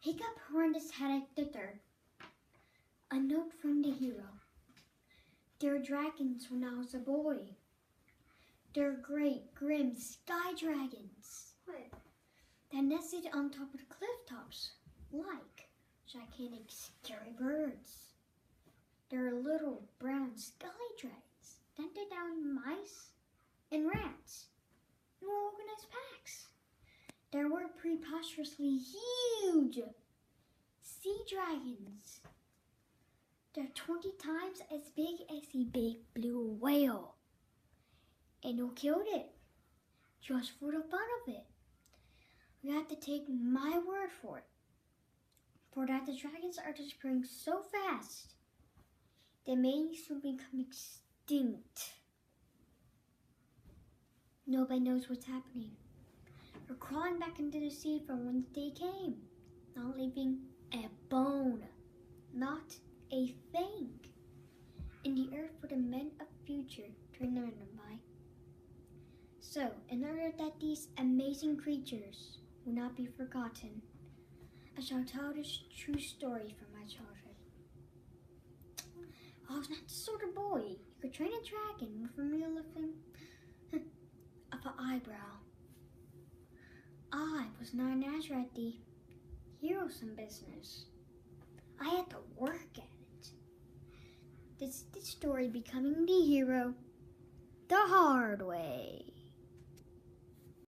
Hiccup Horrendous Haddock III. A note from the hero. There were dragons when I was a boy. There were great, grim sky dragons that nested on top of the cliff tops, like gigantic, scary birds. There were little brown sky dragons that hunted down mice and rats in organized packs. There were preposterously huge sea dragons. They're 20 times as big as the big blue whale. And who killed it? Just for the fun of it. You have to take my word for it. For that the dragons are disappearing so fast, they may soon become extinct. Nobody knows what's happening. They're crawling back into the sea from whence they came, not leaving a bone, not a thing in the earth for the men of future to remember them by. So, in order that these amazing creatures will not be forgotten, I shall tell this true story from my childhood. I was not the sort of boy you could train a dragon with a mere lifting of an eyebrow. I was not an actor at the heroism business. I had to work at it. This story becoming the hero the hard way.